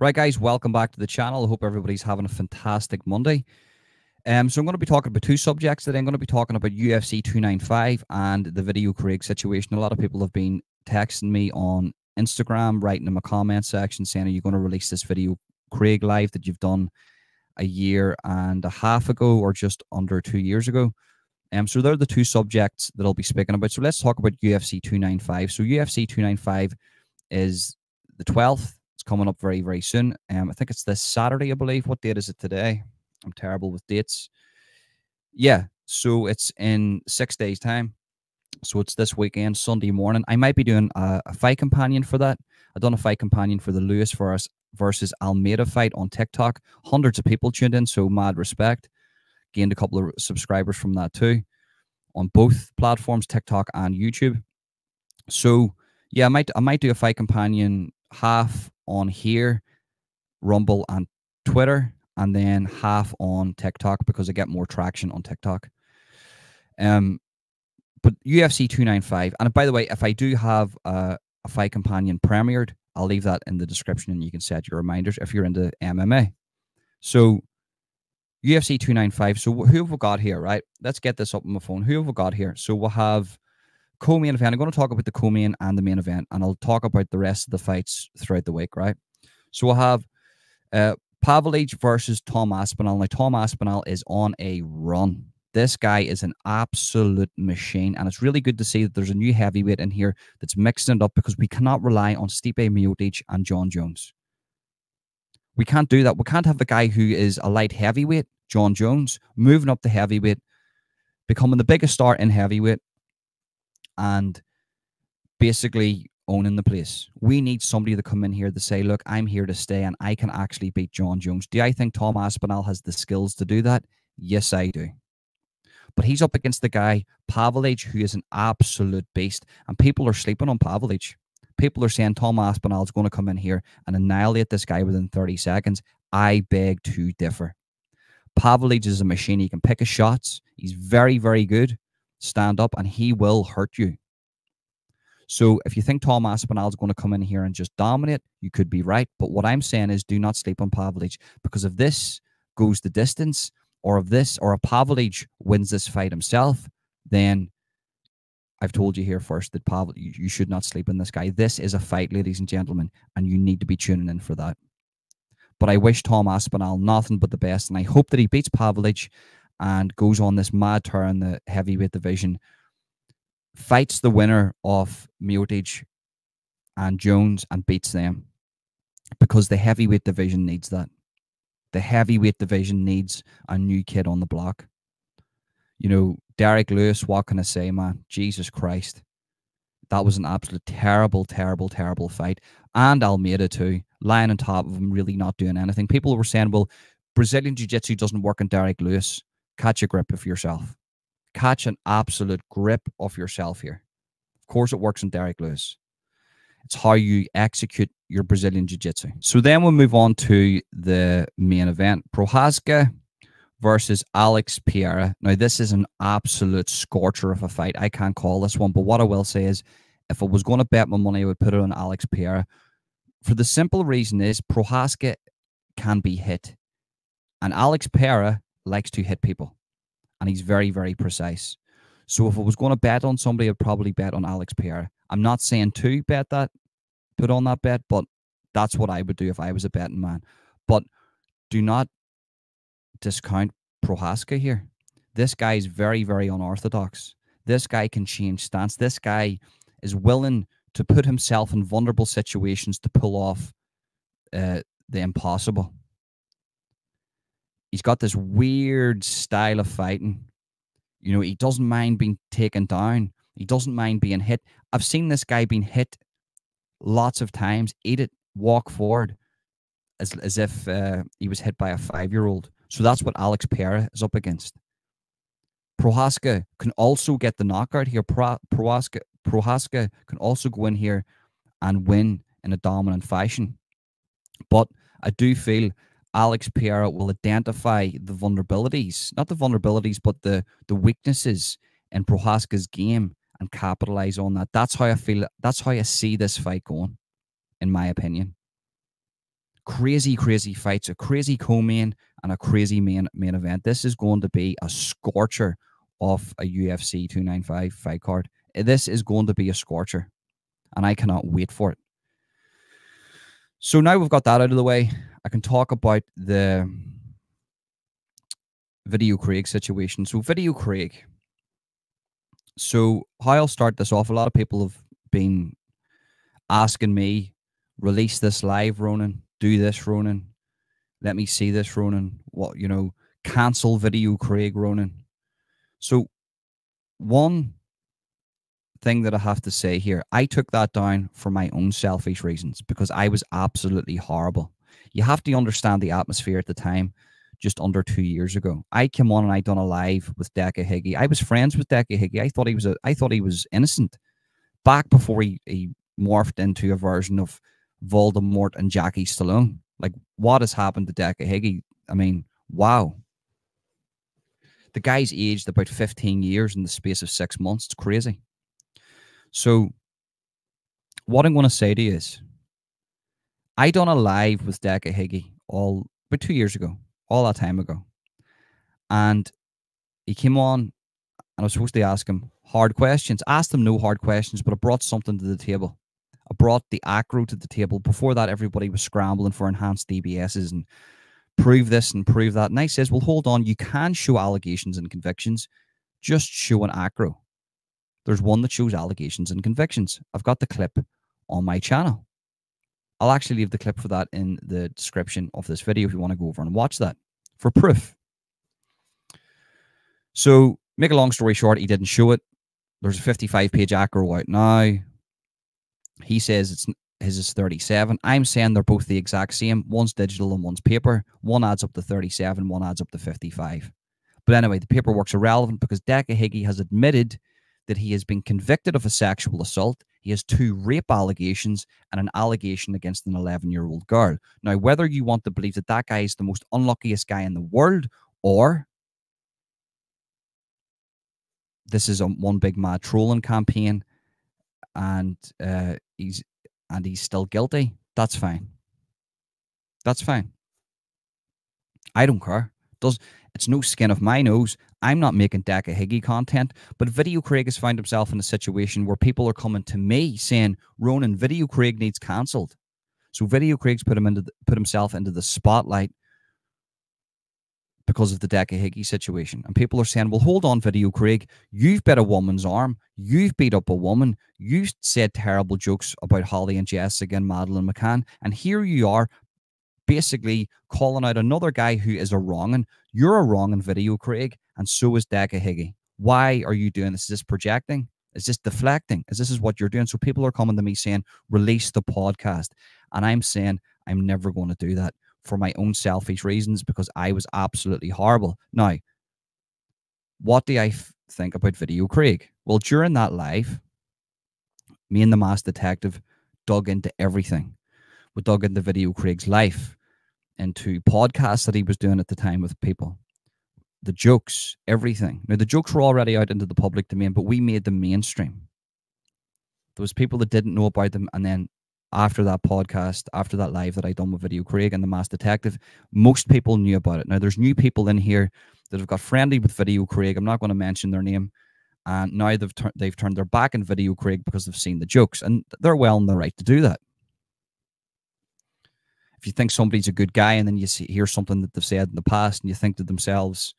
Right, guys, welcome back to the channel. I hope everybody's having a fantastic Monday. So I'm going to be talking about two subjects today. I'm going to be talking about UFC 295 and the ViDEOCRAiG situation. A lot of people have been texting me on Instagram, writing in my comment section, saying, are you going to release this ViDEOCRAiG live that you've done a year and a half ago or just under 2 years ago? So they're the two subjects that I'll be speaking about. So let's talk about UFC 295. So UFC 295 is the 12th. It's coming up very, very soon. I think it's this Saturday, I believe. What date is it today? I'm terrible with dates. Yeah, so it's in 6 days' time. So it's this weekend, Sunday morning. I might be doing a fight companion for that. I've done a fight companion for the Lewis versus Almeida fight on TikTok. Hundreds of people tuned in, so mad respect. Gained a couple of subscribers from that too on both platforms, TikTok and YouTube. So yeah, I might do a fight companion half on here, Rumble and Twitter, and then half on TikTok because I get more traction on TikTok. But UFC 295, and by the way, if I do have a fight companion premiered, I'll leave that in the description and you can set your reminders if you're into MMA. So UFC 295. So who have we got here, right? Let's get this up on my phone. Who have we got here? So we'll have co-main event. I'm going to talk about the co-main and the main event, and I'll talk about the rest of the fights throughout the week, right? So we'll have Pavlich versus Tom Aspinall. Now, Tom Aspinall is on a run. This guy is an absolute machine, and it's really good to see that there's a new heavyweight in here that's mixing it up because we cannot rely on Stipe Miocic and John Jones. We can't do that. We can't have the guy who is a light heavyweight, John Jones, moving up to heavyweight, becoming the biggest star in heavyweight, and basically owning the place. We need somebody to come in here to say, look, I'm here to stay and I can actually beat John Jones. Do I think Tom Aspinall has the skills to do that? Yes, I do. But he's up against the guy, Pavlich, who is an absolute beast. And people are sleeping on Pavlich. People are saying Tom Aspinall is going to come in here and annihilate this guy within 30 seconds. I beg to differ. Pavlich is a machine. He can pick his shots. He's very, very good. Stand up, and he will hurt you. So if you think Tom Aspinall is going to come in here and just dominate, you could be right. But what I'm saying is do not sleep on Pavlich, because if this goes the distance, or if Pavlich wins this fight himself, then I've told you here first that you should not sleep on this guy. This is a fight, ladies and gentlemen, and you need to be tuning in for that. But I wish Tom Aspinall nothing but the best, and I hope that he beats Pavlich and goes on this mad tour in the heavyweight division, fights the winner of Miocic and Jones and beats them, because the heavyweight division needs that. The heavyweight division needs a new kid on the block. You know, Derek Lewis, what can I say, man? Jesus Christ. That was an absolute terrible, terrible, terrible fight. And Almeida too, lying on top of him, really not doing anything. People were saying, well, Brazilian Jiu-Jitsu doesn't work on Derek Lewis. Catch a grip of yourself. Catch an absolute grip of yourself here. Of course it works on Derek Lewis. It's how you execute your Brazilian Jiu-Jitsu. So then we'll move on to the main event. Prochazka versus Alex Pereira. Now, this is an absolute scorcher of a fight. I can't call this one, but what I will say is, if I was going to bet my money, I would put it on Alex Pereira. For the simple reason is, Prochazka can be hit. And Alex Pereira likes to hit people. And he's very, very precise. So if I was going to bet on somebody, I'd probably bet on Alex Pereira. I'm not saying to bet that, put on that bet, but that's what I would do if I was a betting man. But do not discount Prochazka here. This guy is very, very unorthodox. This guy can change stance. This guy is willing to put himself in vulnerable situations to pull off the impossible. He's got this weird style of fighting. You know, he doesn't mind being taken down. He doesn't mind being hit. I've seen this guy being hit lots of times, eat it, walk forward, as if he was hit by a 5-year-old. So that's what Alex Pereira is up against. Prochazka can also get the knockout here. Prochazka can also go in here and win in a dominant fashion. But I do feel Alex Pereira will identify the vulnerabilities, not the vulnerabilities, but the weaknesses in Prochazka's game and capitalize on that. That's how I feel. That's how I see this fight going, in my opinion. crazy, crazy fights, a crazy co-main and a crazy main event. This is going to be a scorcher of a UFC 295 fight card. This is going to be a scorcher, and I cannot wait for it. So now we've got that out of the way, I can talk about the ViDEOCRAiG situation. So ViDEOCRAiG. So how I'll start this off, a lot of people have been asking me, release this live, Ronan, do this, Ronan, let me see this, Ronan, what, you know, cancel ViDEOCRAiG, Ronan. So one thing that I have to say here, I took that down for my own selfish reasons because I was absolutely horrible. You have to understand the atmosphere at the time. Just under 2 years ago, I came on and I done a live with Decca Higgy. I was friends with Decca Higgy. I thought he was innocent back before he morphed into a version of Voldemort and Jackie Stallone. Like, what has happened to Decca Higgy? I mean, wow. The guy's aged about 15 years in the space of 6 months. It's crazy. So what I'm going to say to you is, I done a live with Decca Higgy about 2 years ago, all that time ago. And he came on and I was supposed to ask him hard questions. Asked him no hard questions, but I brought something to the table. I brought the ACRO to the table. Before that, everybody was scrambling for enhanced DBSs and prove this and prove that. And I says, well, hold on. You can show allegations and convictions. Just show an ACRO. There's one that shows allegations and convictions. I've got the clip on my channel. I'll actually leave the clip for that in the description of this video if you want to go over and watch that for proof. So, make a long story short, he didn't show it. There's a 55-page ACRO out now. He says his is 37. I'm saying they're both the exact same. One's digital and one's paper. One adds up to 37, one adds up to 55. But anyway, the paperwork's irrelevant because Decca Higgy has admitted that he has been convicted of a sexual assault. He has 2 rape allegations and an allegation against an 11-year-old girl. Now, whether you want to believe that that guy is the most unluckiest guy in the world or this is one big mad trolling campaign and he's still guilty, that's fine. That's fine. I don't care. It's no skin of my nose. I'm not making Decca Higgy content, but ViDEOCRAiG has found himself in a situation where people are coming to me saying, Ronan, ViDEOCRAiG needs cancelled. So ViDEOCRAig's put himself into the spotlight because of the Decca Higgy situation. And people are saying, well, hold on, ViDEOCRAiG, you've bit a woman's arm, you've beat up a woman, you said terrible jokes about Holly and Jessica and Madeline McCann, and here you are basically calling out another guy who is a wrong'un. You're a wrong'un, ViDEOCRAiG, and so is Decca Higgy. Why are you doing this? Is this projecting? Is this deflecting? Is this what you're doing? So people are coming to me saying, release the podcast. And I'm saying, I'm never going to do that for my own selfish reasons because I was absolutely horrible. Now, what do I think about ViDEOCRAiG? Well, during that live, me and the Masked Detective dug into everything. We dug into ViDEOCRAig's life, into podcasts that he was doing at the time with people, the jokes, everything. Now, the jokes were already out into the public domain, but we made them mainstream. There was people that didn't know about them, and then after that podcast, after that live that I done with ViDEOCRAiG and the Masked Detective, most people knew about it. Now, there's new people in here that have got friendly with ViDEOCRAiG. I'm not going to mention their name. And now they've turned their back on ViDEOCRAiG because they've seen the jokes, and they're well in the right to do that. If you think somebody's a good guy and then you hear something that they've said in the past and you think to themselves,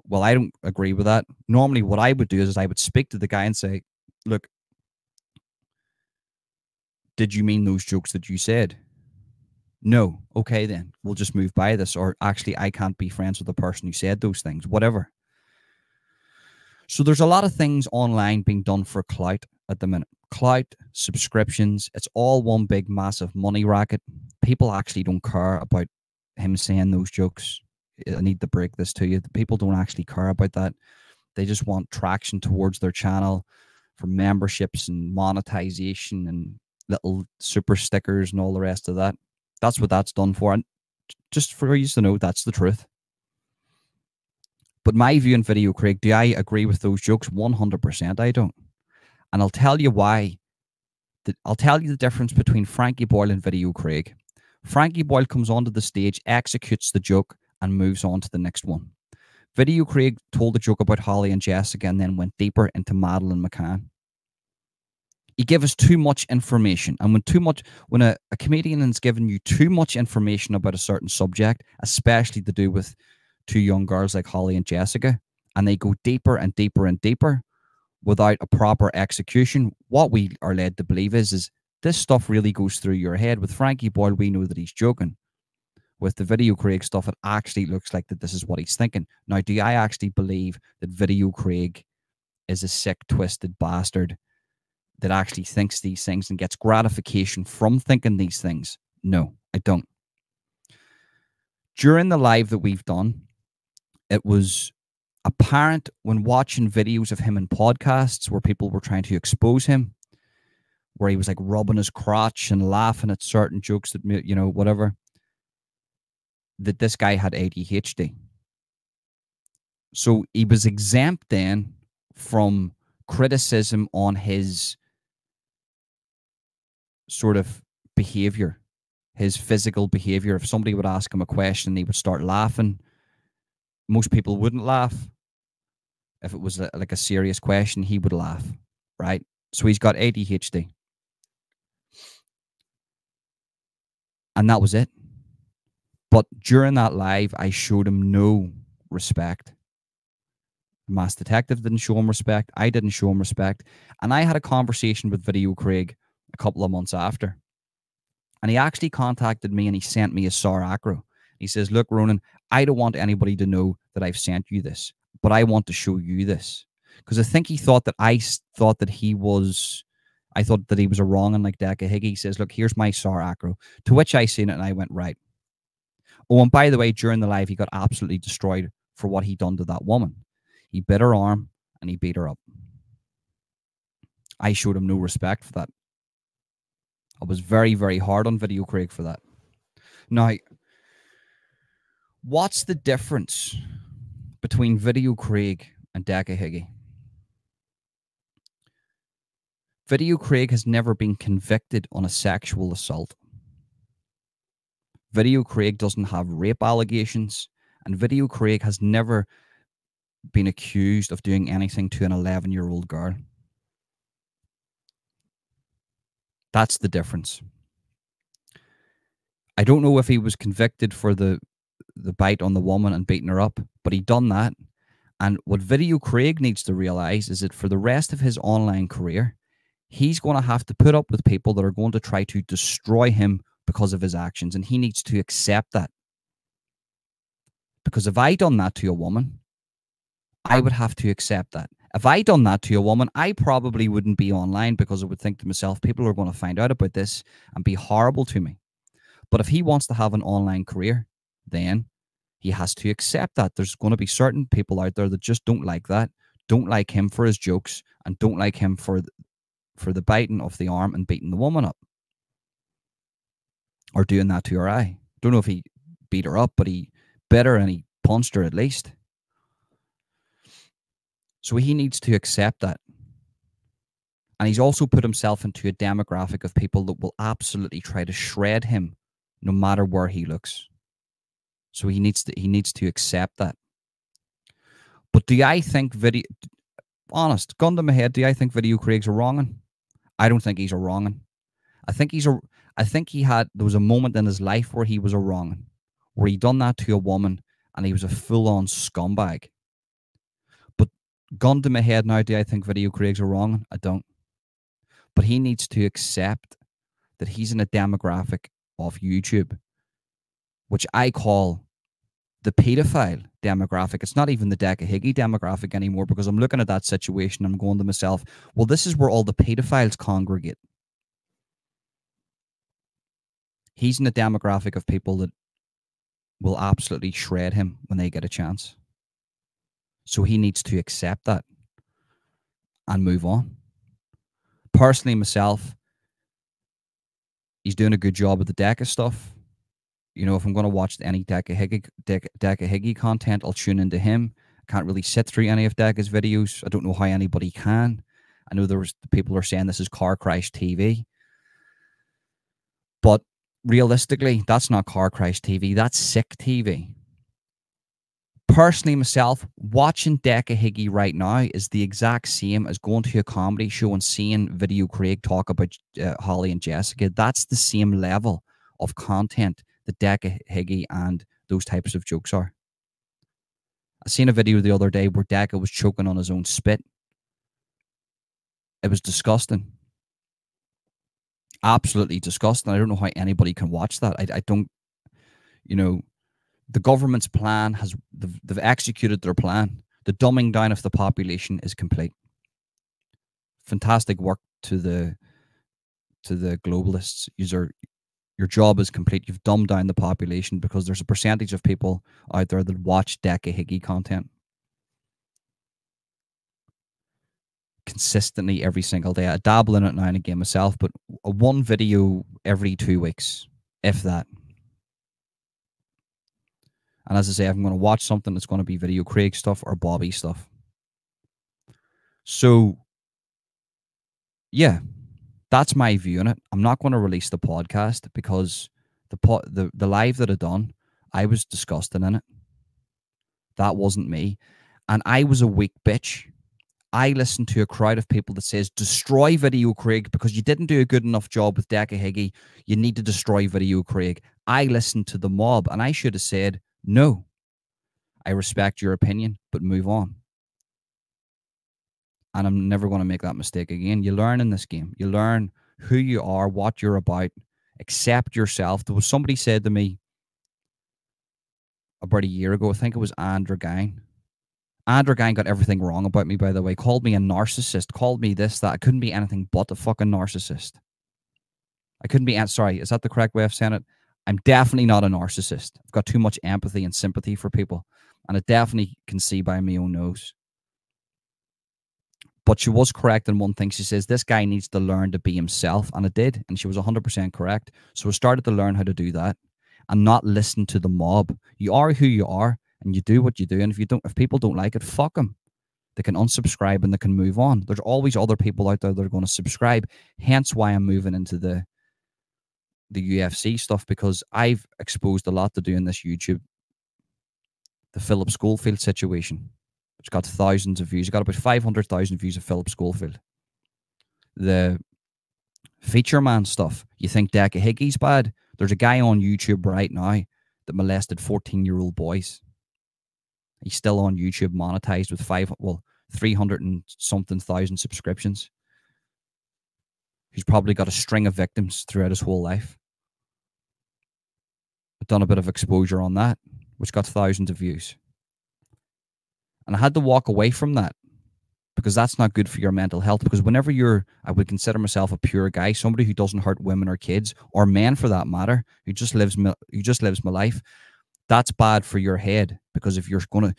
well, I don't agree with that. Normally what I would do is I would speak to the guy and say, look, did you mean those jokes that you said? No. Okay, then we'll just move by this. Or actually, I can't be friends with the person who said those things, whatever. So there's a lot of things online being done for clout at the minute. Clout, subscriptions, it's all one big massive money racket. People actually don't care about him saying those jokes. I need to break this to you. People don't actually care about that. They just want traction towards their channel for memberships and monetization and little super stickers and all the rest of that. That's what that's done for. And just for you to know, that's the truth. But my view on ViDEOCRAiG, do I agree with those jokes? 100% I don't. And I'll tell you why. I'll tell you the difference between Frankie Boyle and ViDEOCRAiG. Frankie Boyle comes onto the stage, executes the joke, and moves on to the next one. ViDEOCRaig told the joke about Holly and Jessica and then went deeper into Madeline McCann. He gave us too much information. And when a comedian is giving you too much information about a certain subject, especially to do with two young girls like Holly and Jessica, and they go deeper and deeper and deeper without a proper execution, what we are led to believe is this stuff really goes through your head. With Frankie Boyle, we know that he's joking. With the ViDEOCRaig stuff, it actually looks like that this is what he's thinking. Now, do I actually believe that ViDEOCRaig is a sick, twisted bastard that actually thinks these things and gets gratification from thinking these things? No, I don't. During the live that we've done, it was apparent when watching videos of him in podcasts where people were trying to expose him, where he was like rubbing his crotch and laughing at certain jokes that, you know, whatever, that this guy had ADHD. So he was exempt then from criticism on his sort of behavior, his physical behavior. If somebody would ask him a question, he would start laughing. Most people wouldn't laugh. If it was like a serious question, he would laugh, right? So he's got ADHD. And that was it. But during that live, I showed him no respect. Mass Detective didn't show him respect. I didn't show him respect. And I had a conversation with ViDEOCRaig a couple of months after. And he actually contacted me and he sent me a SAR ACRO. He says, look, Ronan, I don't want anybody to know that I've sent you this, but I want to show you this. Because I think he thought that I thought that he was a wrong and like Decca Higgy. He says, look, here's my SAR ACRO. To which I seen it and I went, right. Oh, and by the way, during the live, he got absolutely destroyed for what he done to that woman. He bit her arm and he beat her up. I showed him no respect for that. I was very, very hard on ViDEOCRaig for that. Now, what's the difference between ViDEOCRaig and Decca Higgy? ViDEOCRaig has never been convicted on a sexual assault. ViDEOCRaig doesn't have rape allegations, and ViDEOCRaig has never been accused of doing anything to an 11-year-old girl. That's the difference. I don't know if he was convicted for the bite on the woman and beating her up, but he done that. And what ViDEOCRaig needs to realize is that for the rest of his online career, he's going to have to put up with people that are going to try to destroy him because of his actions, and he needs to accept that. Because if I done that to a woman, I would have to accept that. If I done that to a woman, I probably wouldn't be online because I would think to myself, people are going to find out about this and be horrible to me. But if he wants to have an online career, then he has to accept that. There's going to be certain people out there that just don't like that, don't like him for his jokes, and don't like him for the biting of the arm and beating the woman up. Or doing that to her eye. Don't know if he beat her up, but he bit her and he punched her at least. So he needs to accept that. And he's also put himself into a demographic of people that will absolutely try to shred him no matter where he looks. So he needs to accept that. But do I think honest, gun to my head, do I think ViDEOCRaig's a wrong'un? I don't think he's a wrong'un. I think there was a moment in his life where he was a wrong'un, where he done that to a woman and he was a full-on scumbag. But gun to my head now, do I think ViDEOCRaig's a wrong'un? I don't. But he needs to accept that he's in a demographic of YouTube, which I call the pedophile demographic. It's not even the Decca Higgy demographic anymore, because I'm looking at that situation and I'm going to myself, well, this is where all the pedophiles congregate. He's in a demographic of people that will absolutely shred him when they get a chance. So he needs to accept that and move on. Personally, myself, he's doing a good job with the Decca stuff. You know, if I'm going to watch any Decca Higgy content, I'll tune into him. I can't really sit through any of Decca's videos. I don't know how anybody can. I know people are saying this is car crash TV. But realistically, that's not car crash TV. That's sick TV. Personally, myself, watching Decca Higgy right now is the exact same as going to a comedy show and seeing ViDEOCRAiG talk about Holly and Jessica. That's the same level of content that Decca Higgy and those types of jokes are. I seen a video the other day where Decca was choking on his own spit. It was disgusting. Absolutely disgusting. I don't know how anybody can watch that. I don't, you know, the government's plan has, they've executed their plan. The dumbing down of the population is complete. Fantastic work to the globalists. Your job is complete. You've dumbed down the population because there's a percentage of people out there that watch Decca Higgy content consistently every single day. I dabble in it now and again myself, but one video every 2 weeks, if that. And as I say, I'm going to watch something that's going to be ViDEOCRAiG stuff or Bobby stuff. So, yeah, that's my view on it. I'm not going to release the podcast because the live that I done, I was disgusted in it. That wasn't me. And I was a weak bitch. I listened to a crowd of people that says, destroy ViDEOCRAiG because you didn't do a good enough job with Decca Higgy. You need to destroy ViDEOCRAiG. I listened to the mob and I should have said, no, I respect your opinion, but move on. And I'm never going to make that mistake again. You learn in this game. You learn who you are, what you're about, accept yourself. There was somebody said to me about a year ago, I think it was Andrew Gine. Andrew Gine got everything wrong about me, by the way. Called me a narcissist, called me this, that. I couldn't be anything but a fucking narcissist. I couldn't be, sorry, is that the correct way of saying it? I'm definitely not a narcissist. I've got too much empathy and sympathy for people. And I definitely can see by my own nose. But she was correct in one thing. She says, this guy needs to learn to be himself. And I did. And she was 100% correct. So I started to learn how to do that and not listen to the mob. You are who you are and you do what you do. And if people don't like it, fuck them. They can unsubscribe and they can move on. There's always other people out there that are going to subscribe. Hence why I'm moving into the UFC stuff, because I've exposed a lot to doing this YouTube. The Philip Schofield situation, which got thousands of views. It got about 500,000 views of Philip Schofield. The Feature Man stuff. You think Decca Higgy's bad? There's a guy on YouTube right now that molested 14-year-old boys. He's still on YouTube, monetized with 300 and something thousand subscriptions. He's probably got a string of victims throughout his whole life. I've done a bit of exposure on that, which got thousands of views. And I had to walk away from that because that's not good for your mental health. Because whenever I would consider myself a pure guy, somebody who doesn't hurt women or kids or men for that matter, who just lives my life, that's bad for your head. Because if you're going to,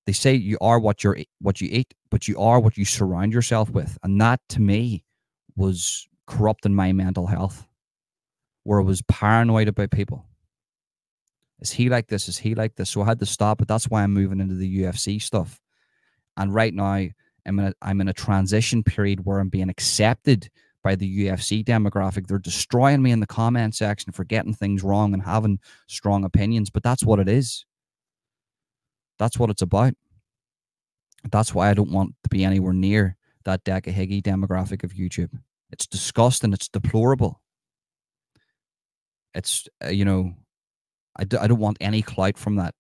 they say you are what you eat, but you are what you surround yourself with. And that to me was corrupting my mental health, where I was paranoid about people. Is he like this? Is he like this? So I had to stop it. That's why I'm moving into the UFC stuff. And right now, I'm in a transition period where I'm being accepted by the UFC demographic. They're destroying me in the comment section for getting things wrong and having strong opinions. But that's what it is. That's what it's about. That's why I don't want to be anywhere near that Decca Higgy demographic of YouTube. It's disgusting. It's deplorable. It's, you know, I don't want any clout from that.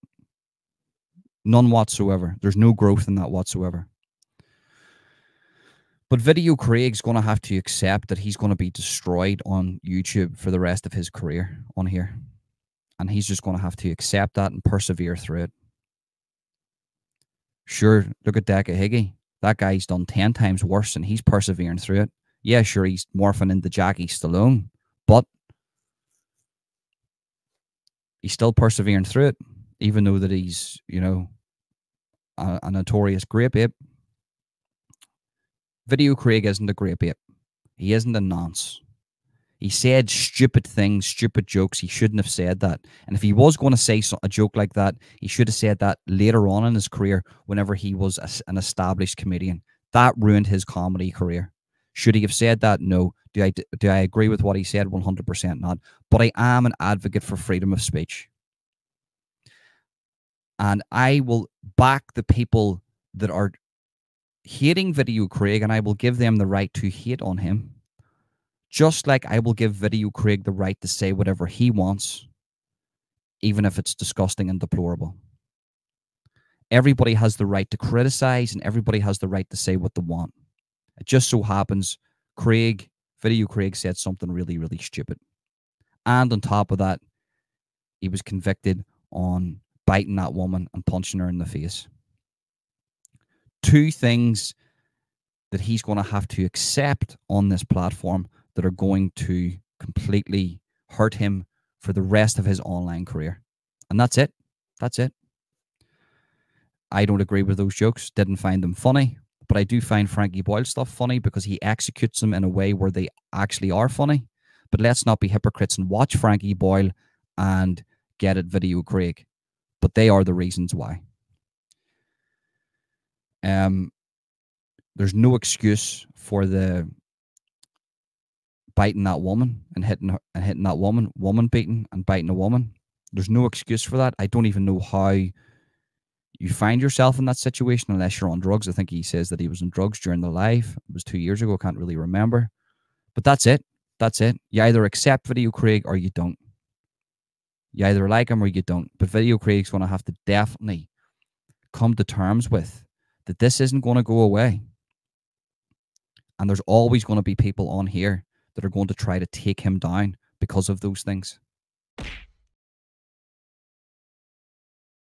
None whatsoever. There's no growth in that whatsoever. But ViDEOCRAig's going to have to accept that he's going to be destroyed on YouTube for the rest of his career on here. And he's just going to have to accept that and persevere through it. Sure, look at Decca Higgy. That guy's done 10 times worse and he's persevering through it. Yeah, sure, he's morphing into Jackie Stallone, but he's still persevering through it, even though that he's, you know, a notorious grape ape. ViDEOCRAiG isn't a grape ape. He isn't a nonce. He said stupid things, stupid jokes. He shouldn't have said that. And if he was going to say a joke like that, he should have said that later on in his career whenever he was an established comedian. That ruined his comedy career. Should he have said that? No. Do I agree with what he said? 100% not. But I am an advocate for freedom of speech. And I will back the people that are hating ViDEOCRaig, and I will give them the right to hate on him. Just like I will give ViDEOCRaig the right to say whatever he wants, even if it's disgusting and deplorable. Everybody has the right to criticize, and everybody has the right to say what they want. It just so happens ViDEOCRaig said something really, really stupid. And on top of that, he was convicted on biting that woman and punching her in the face. Two things that he's going to have to accept on this platform that are going to completely hurt him for the rest of his online career. And that's it. That's it. I don't agree with those jokes. Didn't find them funny. But I do find Frankie Boyle stuff funny because he executes them in a way where they actually are funny. But let's not be hypocrites and watch Frankie Boyle and get at ViDEOCRaig. But they are the reasons why. There's no excuse for the biting that woman and hitting that woman beating and biting a woman. There's no excuse for that. I don't even know how you find yourself in that situation unless you're on drugs. I think he says that he was on drugs during the live. It was 2 years ago. I can't really remember. But that's it. That's it. You either accept ViDEOCRaig or you don't. You either like him or you don't. But ViDEOCRaig's going to have to definitely come to terms with that this isn't going to go away. And there's always going to be people on here that are going to try to take him down because of those things.